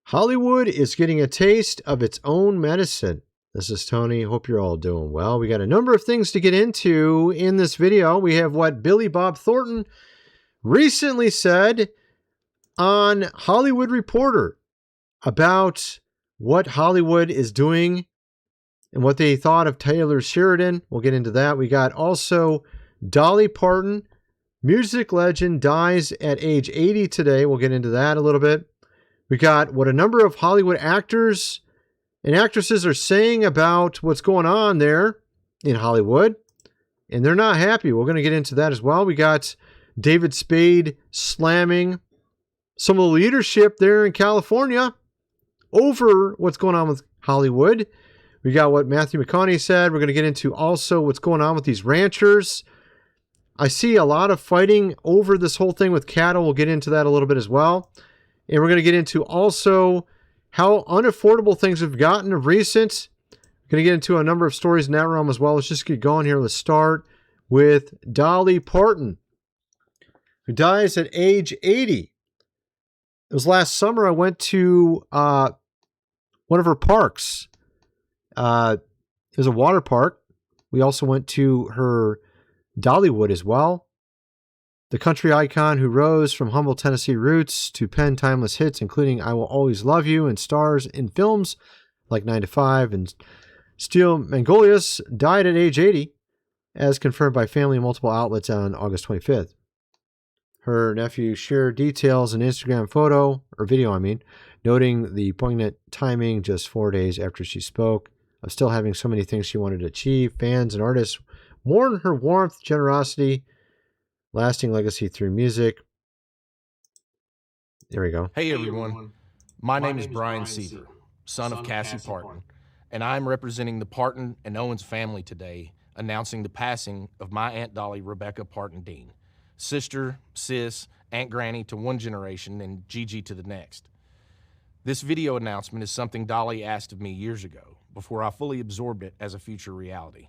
Hollywood is getting a taste of its own medicine. This is Tony. Hope you're all doing well. We got a number of things to get into in this video. We have what Billy Bob Thornton recently said on Hollywood Reporter about what Hollywood is doing and what they thought of Taylor Sheridan. We'll get into that. We got also Dolly Parton, music legend, dies at age 80 today. We'll get into that a little bit. We got what a number of Hollywood actors and actresses are saying about what's going on there in Hollywood, and they're not happy. We're going to get into that as well. We got David Spade slamming some of the leadership there in California over what's going on with Hollywood. We got what Matthew McConaughey said. We're going to get into also what's going on with these ranchers. I see a lot of fighting over this whole thing with cattle. We'll get into that a little bit as well. And we're going to get into also how unaffordable things have gotten of recent. We're going to get into a number of stories in that realm as well. Let's just get going here. Let's start with Dolly Parton, who dies at age 80. It was last summer. I went to one of her parks. It was a water park. We also went to her Dollywood as well. The country icon who rose from humble Tennessee roots to pen timeless hits, including I Will Always Love You, and stars in films like 9 to 5 and Steel Magnolias, died at age 80, as confirmed by family and multiple outlets on August 25th. Her nephew shared details in Instagram photo, or video I mean, noting the poignant timing just 4 days after she spoke of still having so many things she wanted to achieve. Fans and artists mourn her warmth, generosity, lasting legacy through music. There we go. Hey everyone, my name is Brian Seaver, son of Cassie Parton, and I'm representing the Parton and Owens family today, announcing the passing of my Aunt Dolly Rebecca Parton Dean, sister, sis, Aunt Granny to one generation and Gigi to the next. This video announcement is something Dolly asked of me years ago, before I fully absorbed it as a future reality.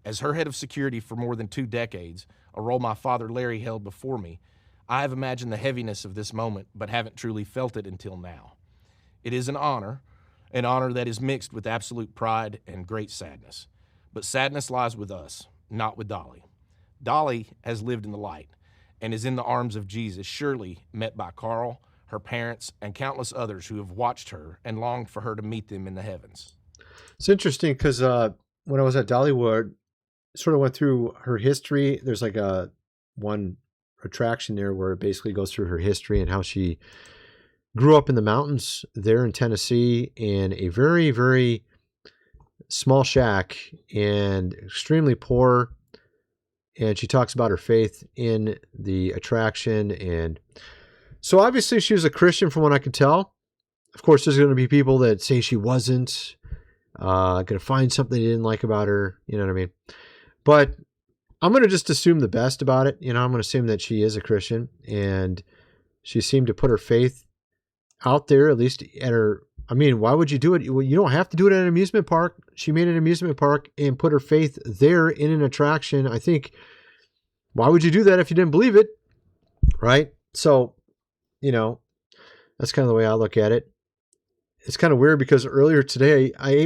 As her head of security for more than 2 decades, a role my father Larry held before me, I have imagined the heaviness of this moment, but haven't truly felt it until now. It is an honor that is mixed with absolute pride and great sadness. But sadness lies with us, not with Dolly. Dolly has lived in the light and is in the arms of Jesus, surely met by Carl, her parents, and countless others who have watched her and longed for her to meet them in the heavens. It's interesting because when I was at Dollywood, sort of went through her history. There's like one attraction there where it basically goes through her history and how she grew up in the mountains there in Tennessee in a very, very small shack and extremely poor. And she talks about her faith in the attraction. And so obviously she was a Christian from what I could tell. Of course, there's going to be people that say she wasn't going to find something they didn't like about her. You know what I mean? But I'm going to just assume the best about it. You know, I'm going to assume that she is a Christian and she seemed to put her faith out there, at least at her. I mean, why would you do it? You don't have to do it at an amusement park. She made an amusement park and put her faith there in an attraction. I think, why would you do that if you didn't believe it? Right? So, you know, that's kind of the way I look at it. It's kind of weird because earlier today I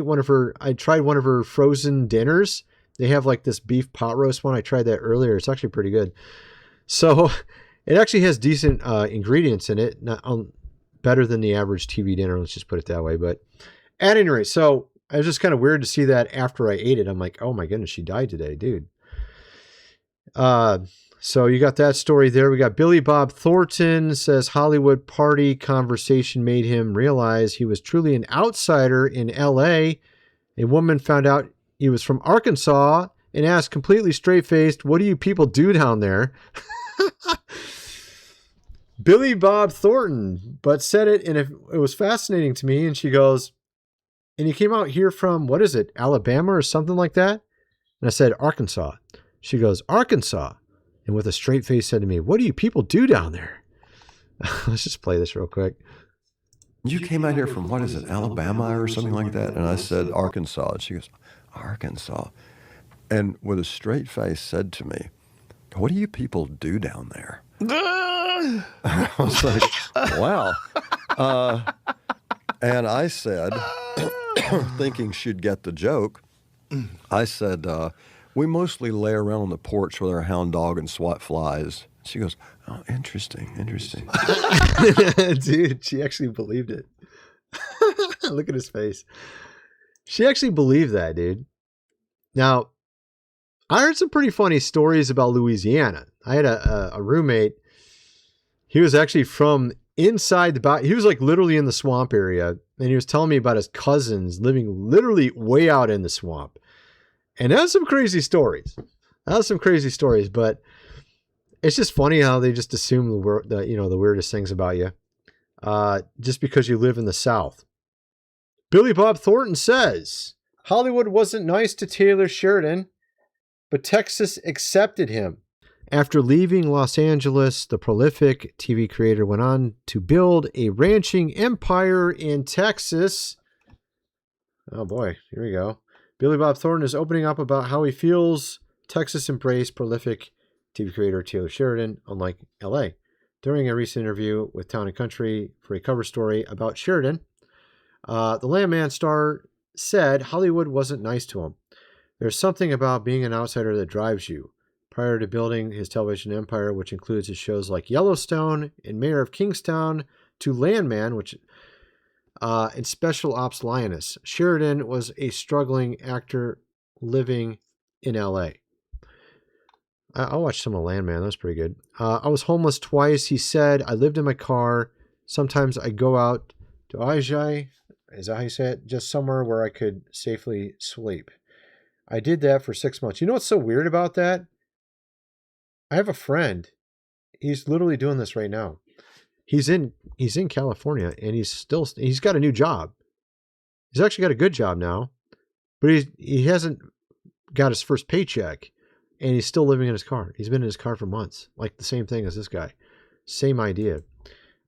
tried one of her frozen dinners. They have like this beef pot roast one. I tried that earlier. It's actually pretty good. So it actually has decent ingredients in it. Not better than the average TV dinner. Let's just put it that way. But at any rate, so it was just kind of weird to see that after I ate it. I'm like, oh my goodness, she died today, dude. So you got that story there. We got Billy Bob Thornton says Hollywood party conversation made him realize he was truly an outsider in LA. A woman found out he was from Arkansas and asked completely straight-faced, what do you people do down there? Billy Bob Thornton, but said it, and it was fascinating to me. And she goes, and you came out here from, what is it, Alabama or something like that? And I said, Arkansas. She goes, Arkansas. And with a straight face said to me, what do you people do down there? Let's just play this real quick. You came out here from, what is it, Alabama or something like that? And I said, Arkansas. And she goes, Arkansas. And with a straight face said to me, what do you people do down there? I was like, wow. And I said, thinking she'd get the joke, I said, we mostly lay around on the porch with our hound dog and swat flies. She goes, oh, interesting. Dude, she actually believed it. Look at his face. She actually believed that, dude. Now, I heard some pretty funny stories about Louisiana. I had a roommate. He was actually from inside he was like literally in the swamp area. And he was telling me about his cousins living literally way out in the swamp. And that's some crazy stories. But it's just funny how they just assume the weirdest things about you. Just because you live in the South. Billy Bob Thornton says, Hollywood wasn't nice to Taylor Sheridan, but Texas accepted him. After leaving Los Angeles, the prolific TV creator went on to build a ranching empire in Texas. Oh boy, here we go. Billy Bob Thornton is opening up about how he feels Texas embraced prolific TV creator Taylor Sheridan, unlike LA. During a recent interview with Town & Country for a cover story about Sheridan, the Landman star said Hollywood wasn't nice to him. There's something about being an outsider that drives you. Prior to building his television empire, which includes his shows like Yellowstone and Mayor of Kingstown, to Landman, which and Special Ops Lioness, Sheridan was a struggling actor living in L.A. I watched some of Landman. That was pretty good. I was homeless twice, he said. I lived in my car. Sometimes I go out to Ajay, is that how you say it? Just somewhere where I could safely sleep. I did that for 6 months. You know what's so weird about that? I have a friend. He's literally doing this right now. He's in California, and he's got a new job. He's actually got a good job now, but he hasn't got his first paycheck, and he's still living in his car. He's been in his car for months, like the same thing as this guy. Same idea.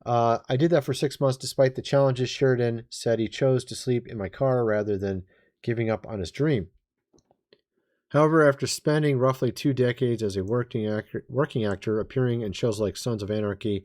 I did that for 6 months despite the challenges. Sheridan said he chose to sleep in my car rather than giving up on his dream. However, after spending roughly 2 decades as a working actor, appearing in shows like Sons of Anarchy,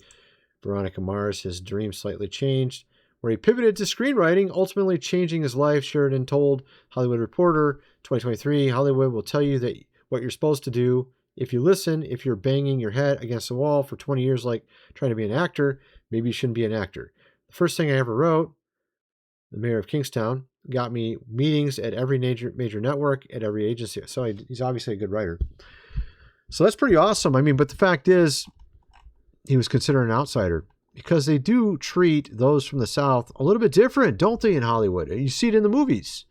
Veronica Mars, his dream slightly changed, where he pivoted to screenwriting, ultimately changing his life. Sheridan told Hollywood Reporter 2023, Hollywood will tell you that what you're supposed to do. If you listen, if you're banging your head against the wall for 20 years like trying to be an actor, maybe you shouldn't be an actor. The first thing I ever wrote, The Mayor of Kingstown, got me meetings at every major network, at every agency. So he's obviously a good writer. So that's pretty awesome. I mean, but the fact is, he was considered an outsider because they do treat those from the South a little bit different, don't they, in Hollywood? You see it in the movies.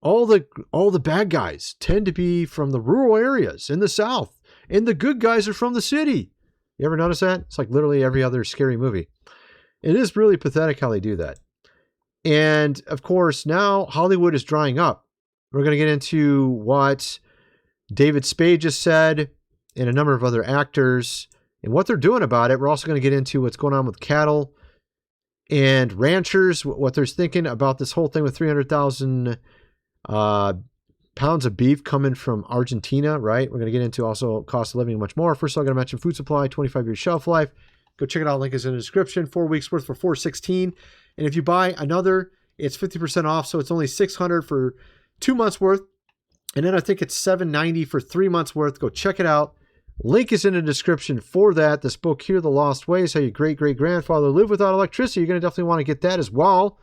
All the bad guys tend to be from the rural areas in the South, and the good guys are from the city. You ever notice that? It's like literally every other scary movie. It is really pathetic how they do that. And of course, now Hollywood is drying up. We're going to get into what David Spade just said and a number of other actors and what they're doing about it. We're also going to get into what's going on with cattle and ranchers, what they're thinking about this whole thing with 300,000 pounds of beef coming from Argentina, right? We're going to get into also cost of living and much more. First, I'm going to mention food supply, 25-year shelf life. Go check it out. Link is in the description. 4 weeks worth for $416. And if you buy another, it's 50% off. So it's only $600 for 2 months worth. And then I think it's $790 for 3 months worth. Go check it out. Link is in the description for that. This book here, The Lost Ways, How Your Great-Great-Grandfather Lived Without Electricity. You're going to definitely want to get that as well.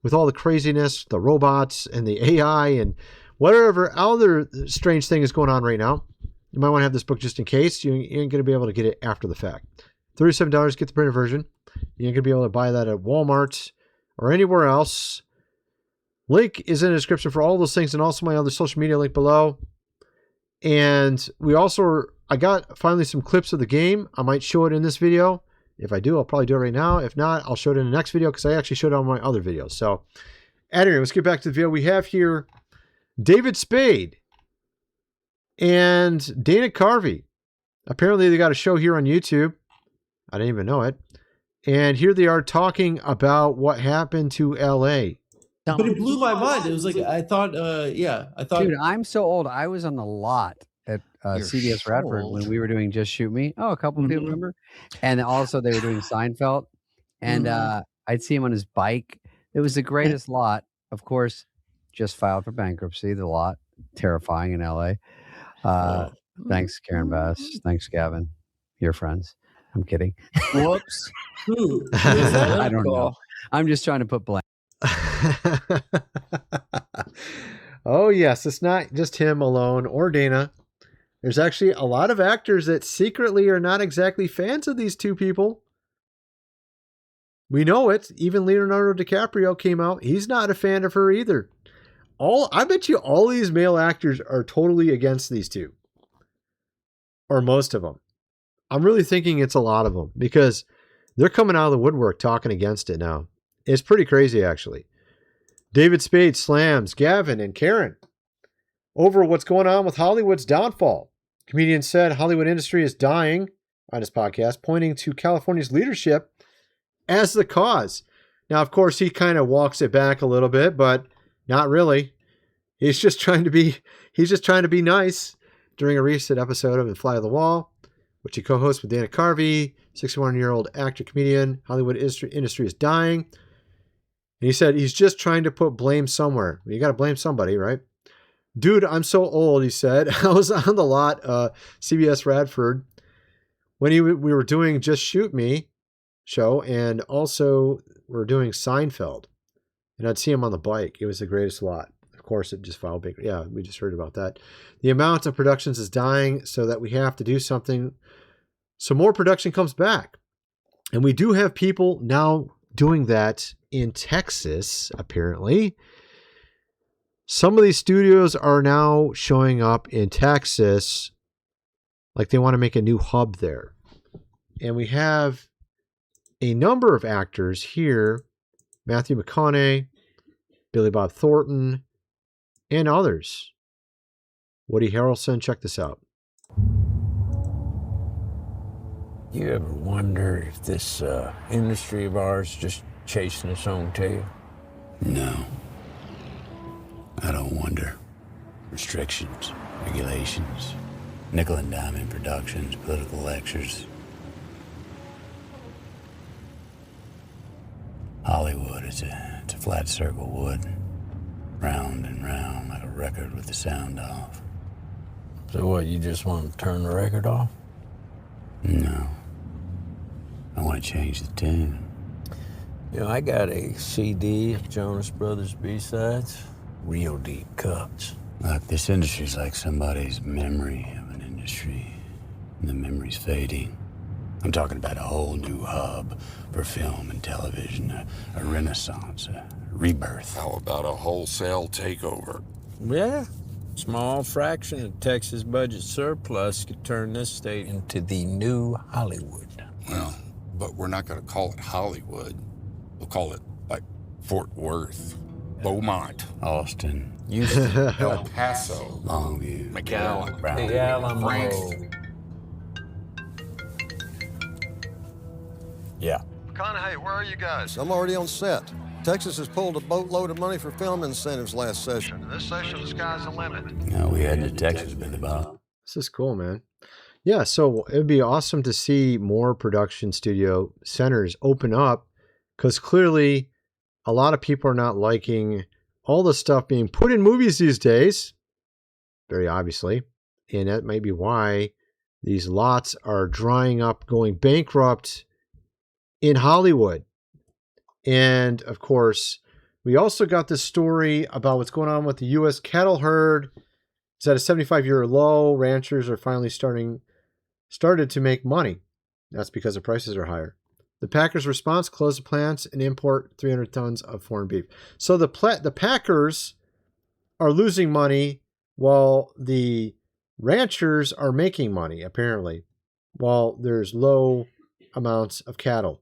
With all the craziness, the robots and the AI and whatever other strange thing is going on right now. You might want to have this book just in case. You ain't going to be able to get it after the fact. $37, get the printed version. You ain't going to be able to buy that at Walmart or anywhere else. Link is in the description for all those things and also my other social media link below. And I got finally some clips of the game. I might show it in this video. If I do, I'll probably do it right now. If not, I'll show it in the next video because I actually showed it on my other videos. So anyway, let's get back to the video. We have here David Spade and Dana Carvey. Apparently they got a show here on YouTube. I didn't even know it. And here they are talking about what happened to LA. But it blew my mind. It was like, I thought. Dude, I'm so old. I was on the lot at CBS so Radford old. when we were doing Just Shoot Me. Oh, a couple of people remember. And also they were doing Seinfeld. And I'd see him on his bike. It was the greatest lot. Of course, just filed for bankruptcy. The lot, terrifying in L.A. Thanks, Karen Bass. Thanks, Gavin. Your friends. I'm kidding. Whoops. Who? I don't know. I'm just trying to put blame. Oh, yes. It's not just him alone or Dana. There's actually a lot of actors that secretly are not exactly fans of these two people. We know it. Even Leonardo DiCaprio came out. He's not a fan of her either. I bet you all these male actors are totally against these two. Or most of them. I'm really thinking it's a lot of them because they're coming out of the woodwork talking against it now. It's pretty crazy, actually. David Spade slams Gavin and Karen over what's going on with Hollywood's downfall. Comedian said Hollywood industry is dying on his podcast, pointing to California's leadership as the cause. Now, of course, he kind of walks it back a little bit, but not really. He's just trying to be nice during a recent episode of The Fly on the Wall, which he co-hosts with Dana Carvey, 61-year-old actor, comedian. Hollywood industry is dying. And he said he's just trying to put blame somewhere. You got to blame somebody, right? Dude, I'm so old, he said. I was on the lot, CBS Radford, when we were doing Just Shoot Me show, and also we're doing Seinfeld. And I'd see him on the bike. It was the greatest lot. Of course, it just filed big. Yeah, we just heard about that. The amount of productions is dying so that we have to do something so more production comes back. And we do have people now doing that in Texas, apparently. Some of these studios are now showing up in Texas like they want to make a new hub there. And we have a number of actors here, Matthew McConaughey, Billy Bob Thornton, and others. Woody Harrelson, check this out. You ever wonder if this industry of ours is just chasing its own tail? No. I don't wonder. Restrictions, regulations, nickel and diamond productions, political lectures. Hollywood, it's a flat circle wood. Round and round like a record with the sound off. So what, you just want to turn the record off? No. I want to change the tune. You know, I got a CD of Jonas Brothers B-sides. Real deep cuts. Look, this industry's like somebody's memory of an industry. And the memory's fading. I'm talking about a whole new hub for film and television, a renaissance, a rebirth. How about a wholesale takeover? Yeah. Small fraction of Texas budget surplus could turn this state into the new Hollywood. Well, but we're not going to call it Hollywood. We'll call it, like, Fort Worth, Beaumont, Austin, Houston, El Paso, Longview, McAllen, the Alamo. Frankston. Yeah. McConaughey, where are you guys? I'm already on set. Texas has pulled a boatload of money for film incentives last session. And this session, the sky's the limit. No, we heading to Texas, Billy Bob. This is cool, man. Yeah, so it'd be awesome to see more production studio centers open up because clearly a lot of people are not liking all the stuff being put in movies these days, very obviously. And that may be why these lots are drying up, going bankrupt in Hollywood. And of course, we also got this story about what's going on with the U.S. cattle herd. It's at a 75-year low. Ranchers are finally started to make money. That's because the prices are higher. The Packers' response: close the plants and import 300 tons of foreign beef. So the Packers are losing money while the ranchers are making money, apparently, while there's low amounts of cattle.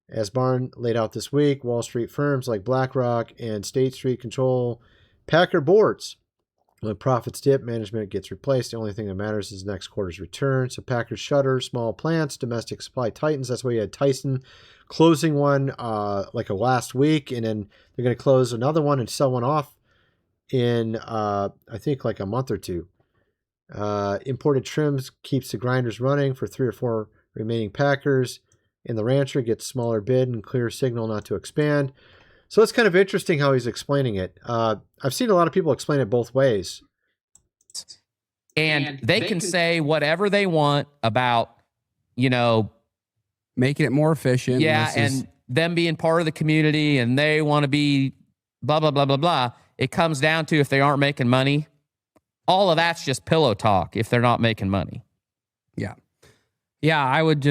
As Barn laid out this week, Wall Street firms like BlackRock and State Street control Packer boards. When profits dip, management gets replaced. The only thing that matters is next quarter's return. So Packers shutter small plants, domestic supply tightens. That's why you had Tyson closing one like a last week, and then they're going to close another one and sell one off in, I think, like a month or two. Imported trims keeps the grinders running for 3 or 4 remaining Packers. and the rancher gets smaller bid and clear signal not to expand. So it's kind of interesting how he's explaining it. I've seen a lot of people explain it both ways. And they can say whatever they want about, making it more efficient. Yeah, and them being part of the community and they want to be blah, blah, blah, blah, blah. It comes down to if they aren't making money, all of that's just pillow talk if they're not making money. Yeah. Yeah, I would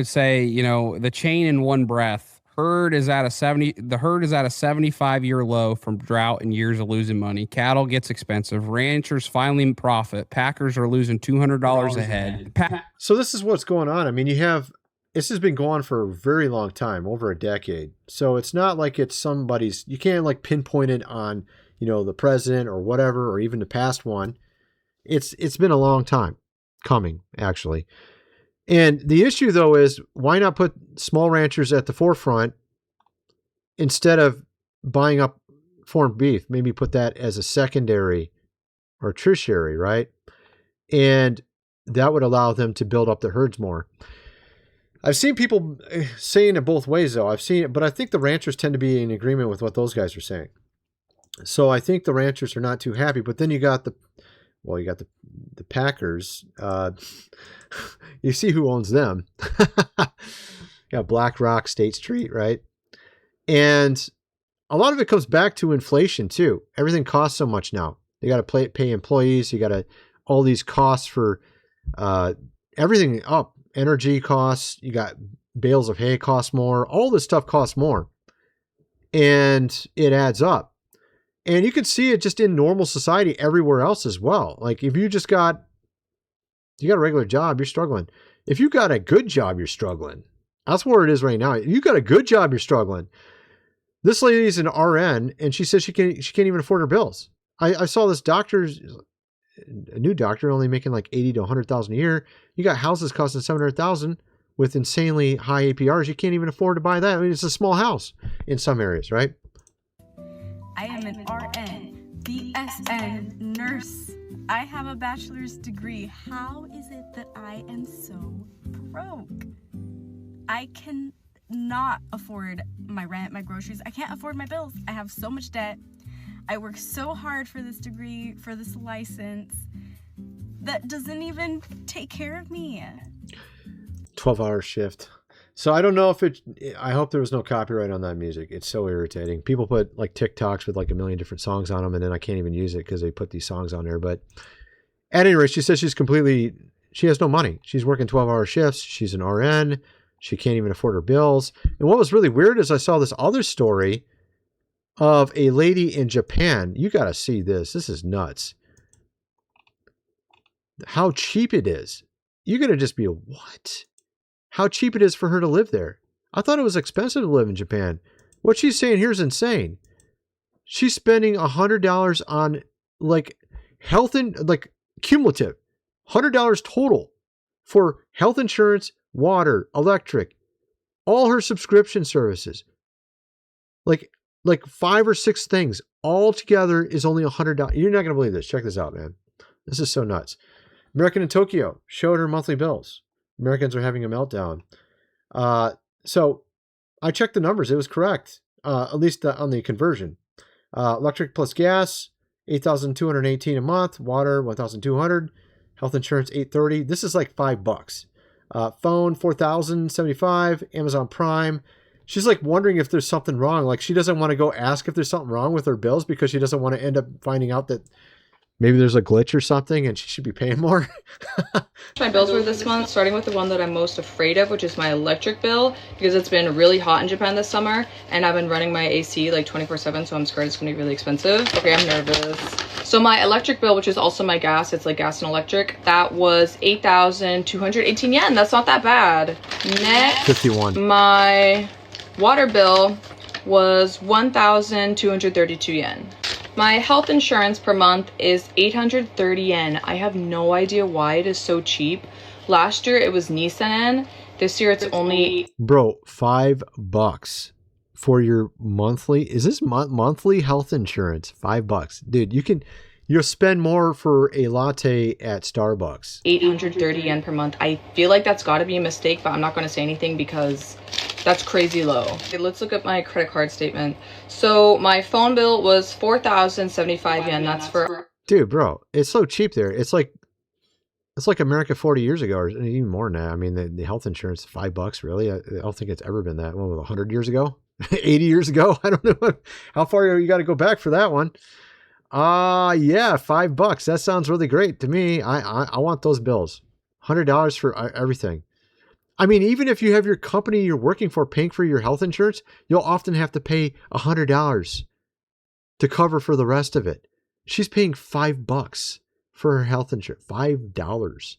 say, the chain in one breath. The herd is at a 75-year low from drought and years of losing money. Cattle gets expensive. Ranchers finally profit. Packers are losing $200 a head. So this is what's going on. I mean, this has been going on for a very long time, over a decade. So it's not like it's somebody's, you can't like pinpoint it on, the president or whatever, or even the past one. It's been a long time coming, actually. And the issue, though, is why not put small ranchers at the forefront instead of buying up farmed beef? Maybe put that as a secondary or tertiary, right? And that would allow them to build up the herds more. I've seen people saying it both ways, though. I've seen it, but I think the ranchers tend to be in agreement with what those guys are saying. So I think the ranchers are not too happy. But then you got the Packers. You see who owns them. Yeah, BlackRock, State Street, right? And a lot of it comes back to inflation too. Everything costs so much now. You got to pay employees. You got all these costs for everything up. Energy costs. You got bales of hay cost more. All this stuff costs more, and it adds up. And you can see it just in normal society everywhere else as well. Like if you got a regular job, you're struggling. If you got a good job, you're struggling. That's where it is right now. You got a good job, you're struggling. This lady's an RN, and she says she can't even afford her bills. I saw this a new doctor, only making like $80,000 to $100,000 a year. You got houses costing $700,000 with insanely high APRs. You can't even afford to buy that. I mean, it's a small house in some areas, right? I am an RN, BSN nurse. I have a bachelor's degree. How is it that I am so broke? I can not afford my rent, my groceries. I can't afford my bills. I have so much debt. I work so hard for this degree, for this license, that doesn't even take care of me. 12-hour shift. So I don't know if I hope there was no copyright on that music. It's so irritating. People put like TikToks with like a million different songs on them, and then I can't even use it because they put these songs on there. But at any rate, she says she has no money. She's working 12-hour shifts. She's an RN. She can't even afford her bills. And what was really weird is I saw this other story of a lady in Japan. You got to see this. This is nuts. How cheap it is. You're going to just be what? How cheap it is for her to live there. I thought it was expensive to live in Japan. What she's saying here is insane. She's spending $100 on like health and like cumulative $100 total for health insurance, water, electric, all her subscription services. Like 5 or 6 things all together is only $100. You're not going to believe this. Check this out, man. This is so nuts. American in Tokyo showed her monthly bills. Americans are having a meltdown. So I checked the numbers. It was correct, at least on the conversion. Electric plus gas, $8,218 a month. Water, $1,200. Health insurance, $830. This is like $5. Phone, $4,075. Amazon Prime. She's like wondering if there's something wrong. Like she doesn't want to go ask if there's something wrong with her bills because she doesn't want to end up finding out that maybe there's a glitch or something and she should be paying more. My bills were this month, starting with the one that I'm most afraid of, which is my electric bill, because it's been really hot in Japan this summer and I've been running my AC like 24/7, so I'm scared it's gonna be really expensive. Okay, I'm nervous. So my electric bill, which is also my gas, it's like gas and electric, that was 8,218 yen. That's not that bad. Next, 51. My water bill was 1,232 yen. My health insurance per month is 830 yen. I have no idea why it is so cheap. Last year it was Nissan. This year it's only... Bro, $5 for your monthly. Is this monthly health insurance? $5. Dude, you'll spend more for a latte at Starbucks. 830 yen per month. I feel like that's got to be a mistake, but I'm not going to say anything because that's crazy low. Okay, let's look at my credit card statement. So my phone bill was 4,075 yen. That's for... Dude, bro, it's so cheap there. It's like America 40 years ago, or even more than that. I mean, the health insurance, $5, really. I don't think it's ever been that. What, 100 years ago? 80 years ago? I don't know. How far you got to go back for that one? Yeah, $5. That sounds really great to me. I want those bills. $100 for everything. I mean, even if you have your company you're working for paying for your health insurance, you'll often have to pay $100 to cover for the rest of it. She's paying $5 for her health insurance. $5.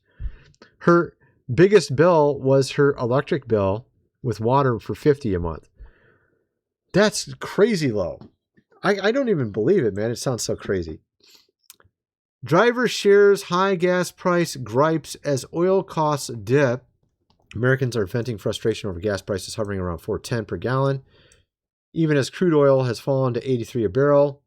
Her biggest bill was her electric bill with water for $50 a month. That's crazy low. I don't even believe it, man. It sounds so crazy. Driver shares high gas price gripes as oil costs dip. Americans are venting frustration over gas prices hovering around $4.10 per gallon. Even as crude oil has fallen to $83 a barrel,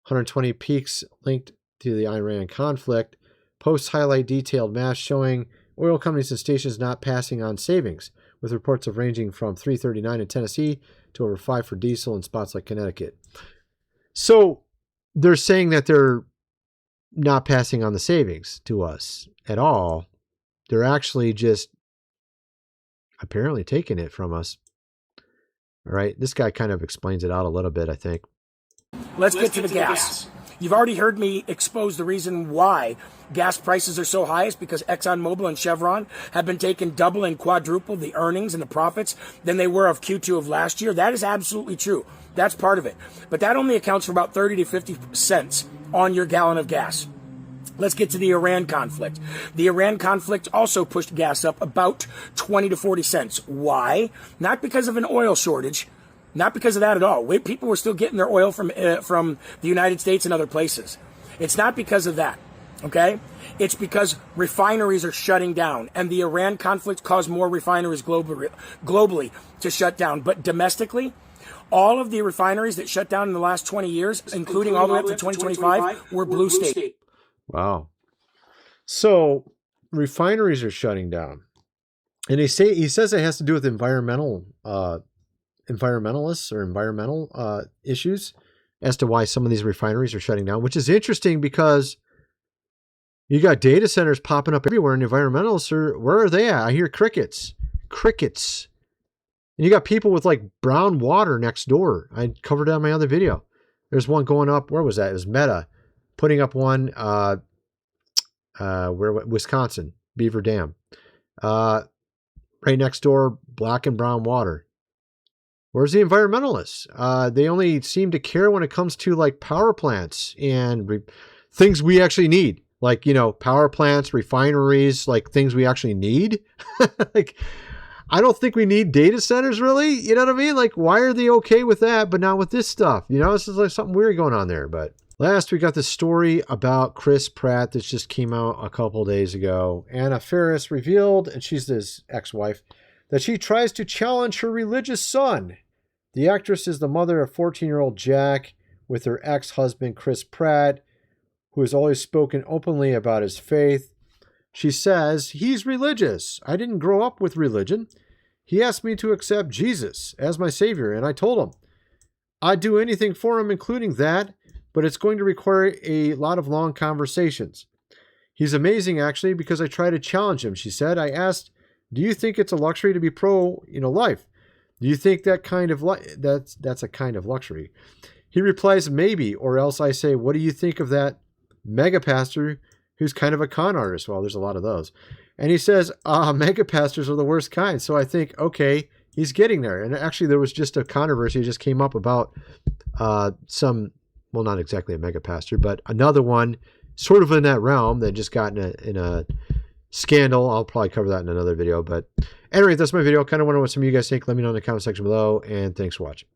120 peaks linked to the Iran conflict. Posts highlight detailed maps showing oil companies and stations not passing on savings, with reports of ranging from $3.39 in Tennessee to over $5 for diesel in spots like Connecticut. So they're saying that they're not passing on the savings to us at all. They're actually just apparently taking it from us. All right. This guy kind of explains it out a little bit, I think. Let's get to the gas. You've already heard me expose the reason why gas prices are so high is because ExxonMobil and Chevron have been taking double and quadruple the earnings and the profits than they were of Q2 of last year. That is absolutely true. That's part of it. But that only accounts for about 30 to 50 cents on your gallon of gas. Let's get to the Iran conflict. The Iran conflict also pushed gas up about 20 to 40 cents. Why? Not because of an oil shortage. Not because of that at all. People were still getting their oil from the United States and other places. It's not because of that, okay? It's because refineries are shutting down, and the Iran conflict caused more refineries globally to shut down. But domestically, all of the refineries that shut down in the last 20 years, including all the way up to 2025, were blue state. Wow. So refineries are shutting down. And he says it has to do with environmental issues as to why some of these refineries are shutting down, which is interesting because you got data centers popping up everywhere, and environmentalists where are they at? I hear crickets. And you got people with like brown water next door. I covered that in my other video. There's one going up. Where was that? It was Meta putting up one, Wisconsin, Beaver Dam, right next door, black and brown water. Where's the environmentalists? They only seem to care when it comes to like power plants and things we actually need. Like, power plants, refineries, like things we actually need. Like, I don't think we need data centers really. You know what I mean? Like, why are they okay with that, but not with this stuff? This is like something weird going on there. But last, we got this story about Chris Pratt that just came out a couple days ago. Anna Faris revealed, and she's his ex-wife, that she tries to challenge her religious son. The actress is the mother of 14-year-old Jack with her ex-husband Chris Pratt, who has always spoken openly about his faith. She says, "He's religious. I didn't grow up with religion. He asked me to accept Jesus as my savior, and I told him I'd do anything for him, including that, but it's going to require a lot of long conversations. He's amazing, actually, because I try to challenge him," she said. "I asked, do you think it's a luxury to be pro-life? Do you think that kind of that's a kind of luxury?" He replies, "Maybe," or else I say, "What do you think of that mega pastor who's kind of a con artist?" Well, there's a lot of those. And he says, mega pastors are the worst kind. So I think, okay, he's getting there. And actually, there was just a controversy that just came up about not exactly a mega pastor, but another one sort of in that realm that just got in a scandal. I'll probably cover that in another video. But anyway, that's my video. Kind of wonder what some of you guys think. Let me know in the comment section below. And thanks for watching.